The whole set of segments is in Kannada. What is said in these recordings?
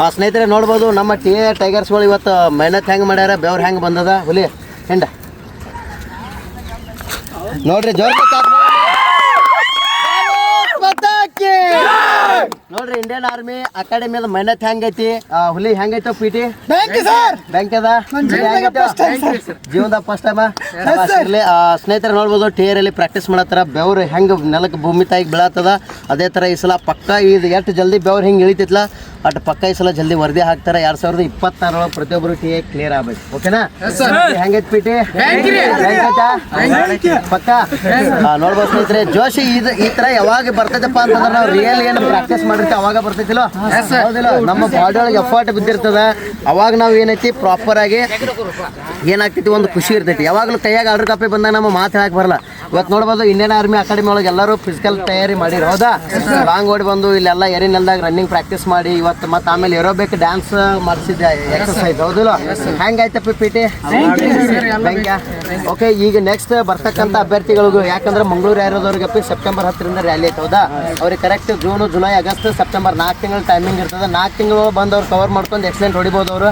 ಸ್ನೇಹಿತರೆ ನೋಡ್ಬೋದು ನಮ್ಮ ಟಿ ಎ ಟೈಗರ್ಸ್ಗಳು ಇವತ್ತು ಮೆಹನತ್ ಹೆಂಗೆ ಮಾಡ್ಯಾರ, ಬೆವ್ರು ಹೆಂಗೆ ಬಂದದ. ಹುಲಿ ಹೆಂಡ ನೋಡ್ರಿ, ಜೋರ್ ನೋಡ್ರಿ, ಇಂಡಿಯನ್ ಆರ್ಮಿ ಅಕಾಡೆಮಿ ಮೆಹನತ್ ಹೆಂಗೈತಿ. ಹುಲಿ ಹೆಂಗೈತ ಪಿ ಟಿ ಬ್ಯಾಂಕ್ ಅದ ಜೀವನದಾಗ ಫಸ್ಟ್ ಟೈಮ್. ಸ್ನೇಹಿತರೆ ನೋಡ್ಬೋದು, ಟಿ ಎರ್ ಅಲ್ಲಿ ಪ್ರಾಕ್ಟೀಸ್ ಮಾಡತ್ತಾರ. ಬೆವ್ರು ಹೆಂಗೆ ನೆಲಕ್ಕೆ ಭೂಮಿ ತಾಯಿಗೆ ಬೀಳತ್ತದ, ಅದೇ ಥರ ಈ ಸಲ ಪಕ್ಕ ಇದು ಎಷ್ಟು ಜಲ್ದಿ ಬೆವ್ರು ಹಿಂಗೆ ಇಳಿತಿತ್ಲ ಅಟ್ ಪಕ್ಕ ಈ ಸಲ ಜಲ್ದಿ ವರದಿ ಹಾಕ್ತಾರೆ. 2026 ಪ್ರತಿಯೊಬ್ಬರು ಟಿ ಎ ಕ್ಲಿಯರ್ ಆಗ್ಬೇಕು. ಓಕೆನಾ? ಹೆಂಗೈತಿ ಪಿ ಟಿ ಪಕ್ಕ ನೋಡ್ಬೋದು ಸ್ನೇಹಿತರೆ. ಜೋಶಿ ಈ ತರ ಯಾವಾಗ ಬರ್ತೈತಪ್ಪ ಅಂತಂದ್ರೆ ನಾವು ರಿಯಲ್ ಏನು ಪ್ರಾಕ್ಟೀಸ್ ಮಾಡಿರ್ತೀವಿ ಅವಾಗ ಬರ್ತೈತಿಲ್ಲ, ಹೌದಿಲ್ಲ? ನಮ್ಮ ಬಾಡಿ ಒಳಗೆ ಎಫರ್ಟ್ ಬಿದ್ದಿರ್ತದ, ಅವಾಗ ನಾವು ಏನೈತಿ ಪ್ರಾಪರ್ ಆಗಿ ಏನಾಗ್ತೈತಿ, ಒಂದು ಖುಷಿ ಇರ್ತೈತಿ. ಯಾವಾಗಲೂ ಕೈಯಾಗ ಆರ್ಡರ್ ಕಾಪಿ ಬಂದಾಗ ನಮ್ಮ ಮಾತು ಹೇಳಕ್ ಬರಲ್ಲ. ಇವತ್ತು ನೋಡ್ಬೋದು, ಇಂಡಿಯನ್ ಆರ್ಮಿ ಅಕಾಡೆಮಿ ಒಳಗೆ ಎಲ್ಲರೂ ಫಿಸಿಕಲ್ ತಯಾರಿ ಮಾಡಿರಿ, ಹೌದಾ? ಲಾಂಗ್ ಓಡಿ ಬಂದು ಇಲ್ಲೆಲ್ಲ ಎರಿನೆಲ್ದಾಗ ರನ್ನಿಂಗ್ ಪ್ರಾಕ್ಟೀಸ್ ಮಾಡಿ ಇವತ್ತು ಮತ್ತೆ ಆಮೇಲೆ ಏರೋಬಿಕ್ ಡ್ಯಾನ್ಸ್ ಮಾಡಿಸಿದ್ದೆ, ಎಕ್ಸರ್ಸೈಸ್, ಹೌದಿಲ್ಲ? ಹೆಂಗಾಯ್ತಪ್ಪ ಪಿ ಟಿ ಬ್ಯಾಂಕ್? ಓಕೆ, ಈಗ ನೆಕ್ಸ್ಟ್ ಬರ್ತಕ್ಕಂಥ ಅಭ್ಯರ್ಥಿಗಳಿಗೂ, ಯಾಕಂದ್ರೆ ಮಂಗಳೂರು ಏರಿಯಾದವ್ರಿಗೆ ಸೆಪ್ಟೆಂಬರ್ 10 ರ್ಯಾಲಿ ಐತೆ, ಹೌದಾ? ಅವ್ರಿಗೆ correct June, July, August, September 4 ತಿಂಗಳು ಟೈಮಿಂಗ್ ಇರ್ತದೆ. 4 ತಿಂಗಳು ಬಂದು ಅವ್ರು ಕವರ್ ಮಾಡ್ಕೊಂಡು ಎಕ್ಸಲೆಂಟ್ ಹೊಡಿಬೋದು. ಅವರು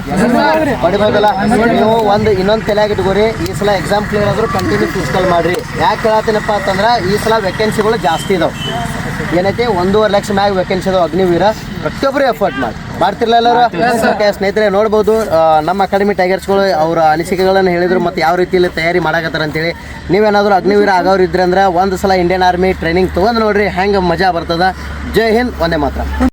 ಹೊಡಿಬೋದಲ್ಲ? ನೀವು ಇನ್ನೊಂದು ತಲೆಯಾಗಿ ಇಟ್ಕೋರಿ, ಈ ಸಲ ಎಕ್ಸಾಮ್ ಕ್ಲಿಯರ್ ಆದ್ರೂ ಕಂಟಿನ್ಯೂ ಫಿಸಿಕಲ್ ಮಾಡ್ರಿ. ಯಾಕೆ ಹೇಳತ್ತೀನಪ್ಪ ಅಂತಂದ್ರೆ ಈ ಸಲ ವೇಕೆನ್ಸಿಗಳು ಜಾಸ್ತಿ ಇದಾವೆ. ಏನೈತಿ, 1.5 ಲಕ್ಷ ಮ್ಯಾಗ ವೇಕೆನ್ಸಿ ಅದಾವೆ. ಅಗ್ನಿವೀರ ಪ್ರತಿಯೊಬ್ಬರು ಎಫರ್ಟ್ ಮಾಡ್ತಿರ್ಲಿಲ್ಲ ಎಲ್ಲರೂ. ಸ್ನೇಹಿತರೆ ನೋಡ್ಬೋದು, ನಮ್ಮ ಅಕಾಡೆಮಿ ಟೈಗರ್ಸ್ಗಳು ಅವರ ಅನಿಸಿಕೆಗಳನ್ನು ಹೇಳಿದ್ರು ಮತ್ತು ಯಾವ ರೀತಿಯಲ್ಲಿ ತಯಾರಿ ಮಾಡಕತ್ತಾರ ಅಂತೇಳಿ. ನೀವೇನಾದರೂ ಅಗ್ನಿವೀರ ಆಗೋರು ಇದ್ರೆ ಅಂದ್ರೆ ಒಂದು ಸಲ ಇಂಡಿಯನ್ ಆರ್ಮಿ ಟ್ರೈನಿಂಗ್ ತೊಗೊಂಡು ನೋಡ್ರಿ, ಹೆಂಗೆ ಮಜಾ ಬರ್ತದ. ಜೈ ಹಿಂದ್, ಒಂದೇ ಮಾತ್ರ.